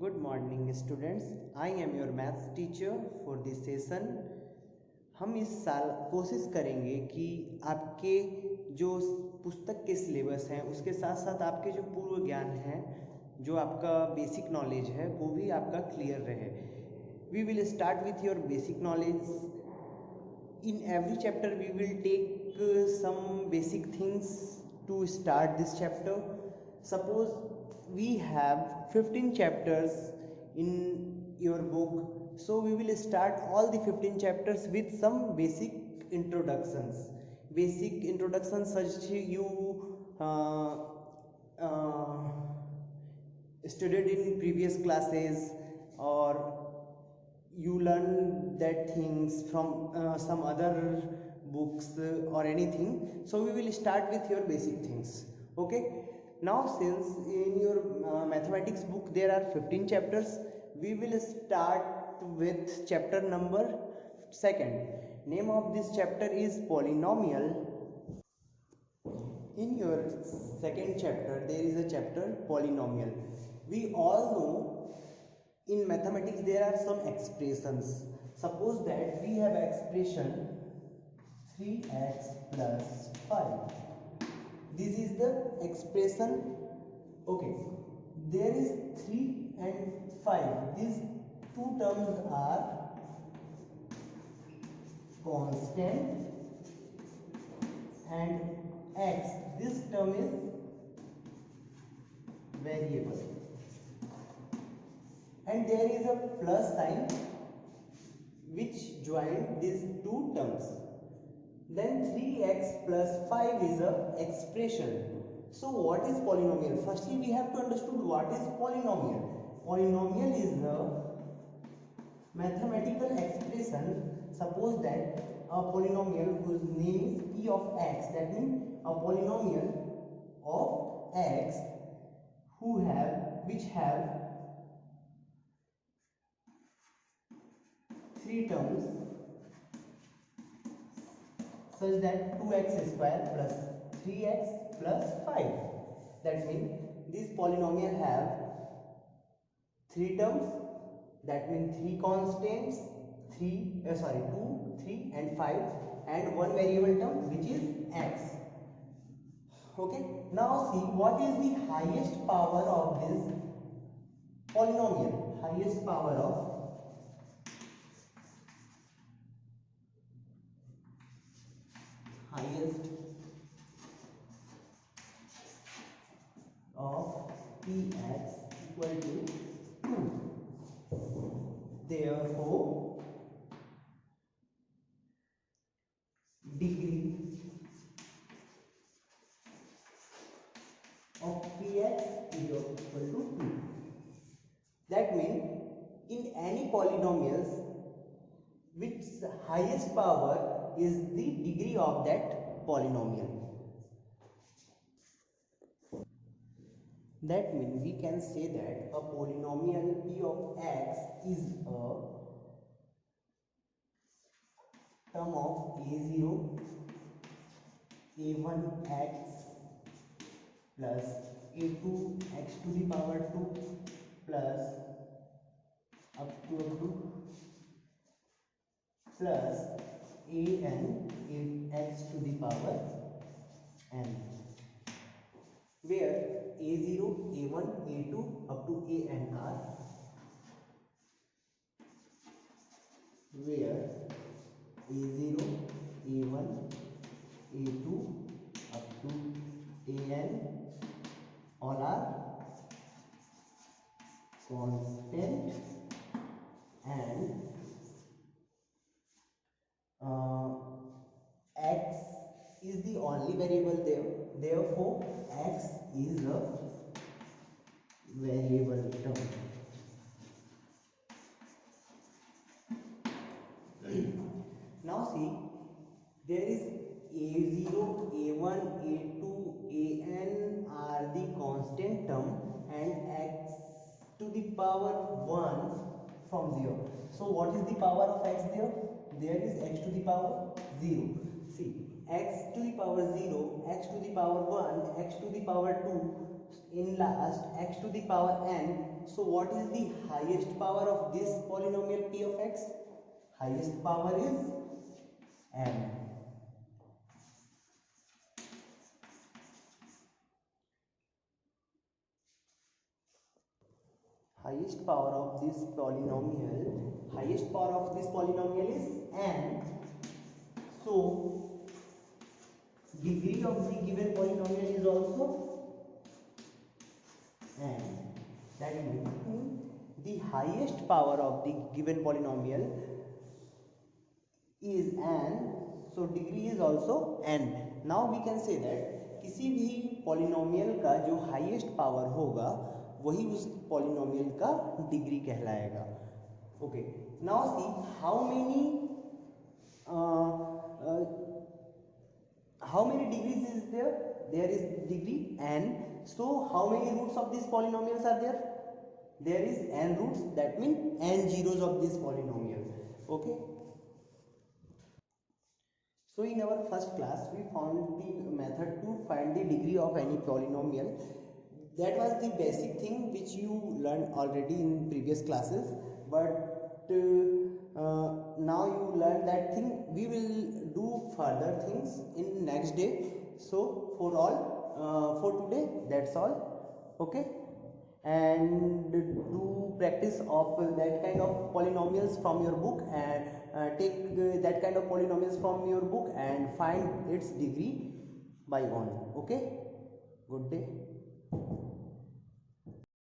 Good morning students. I am your maths teacher for this session. हम इस साल कोशिश करेंगे कि आपके जो पुस्तक के सिलेबस हैं उसके साथ साथ आपके जो पूर्व ज्ञान है, जो आपका बेसिक नॉलेज है, वो भी आपका क्लियर रहे. We will start with your basic knowledge. In every chapter we will take some basic things to start this chapter. Suppose we have 15 chapters in your book, so we will start all the 15 chapters with some basic introductions such you uh, uh, studied in previous classes, or you learn that things from some other books or anything. So we will start with your basic things. Okay, now since in your mathematics book there are 15 chapters, we will start with chapter number 2nd. Name of this chapter is polynomial. In your second chapter there is a chapter polynomial. We all know in mathematics there are some expressions. Suppose that we have expression 3x plus 5. This is the expression. Okay, there is 3 and 5. These two terms are constant, and x, this term is variable, and there is a plus sign which join these two terms. Then 3x plus 5 is a expression. So what is polynomial? Firstly we have to understand what is polynomial. Polynomial is a mathematical expression. Suppose that a polynomial whose name is p of x, that means a polynomial of x which have three terms, such that 2x square plus 3x plus 5. That means this polynomial have three terms, that means three constants, 2, 3 and 5, and one variable term which is x. Okay, now see what is the highest power of this polynomial. Highest power of px equal to 2. Therefore degree of px is equal to 2. That means in any polynomials which highest power is the degree of that polynomial. That means we can say that a polynomial p of x is a term of a0 a1x plus a2 x to the power 2 plus up to plus an x to the power n, where a0 a1 a2 up to an are, where a0 a1 a2 up to an all are constant, and x is the only variable there. Therefore x is a variable term. Now see, there is a0 a1 a2 an are the constant term, and x to the power 1 from there. So what is the power of x there? There is x to the power 0. See, x to the power 0, x to the power 1, x to the power 2. in last x to the power n. So what is the highest power of this polynomial p of x? Highest power is n. Highest power of this polynomial is n. So degree of the given polynomial is also n. That means the highest power of the given polynomial is n, so degree is also n. Now we can say that किसी भी polynomial का जो highest power होगा वही उस polynomial का degree कहलाएगा. Okay, now see how many degrees is there? There is degree n. So how many roots of these polynomials are there? There is n roots, that means n zeros of this polynomial. Okay, so in our first class we found the method to find the degree of any polynomial. That was the basic thing which you learned already in previous classes, but now you learn that thing. We will do further things in next day. So for today, that's all. Okay, and do practice of that kind of polynomials from your book, and take that kind of polynomials from your book and find its degree by one. Okay, good day.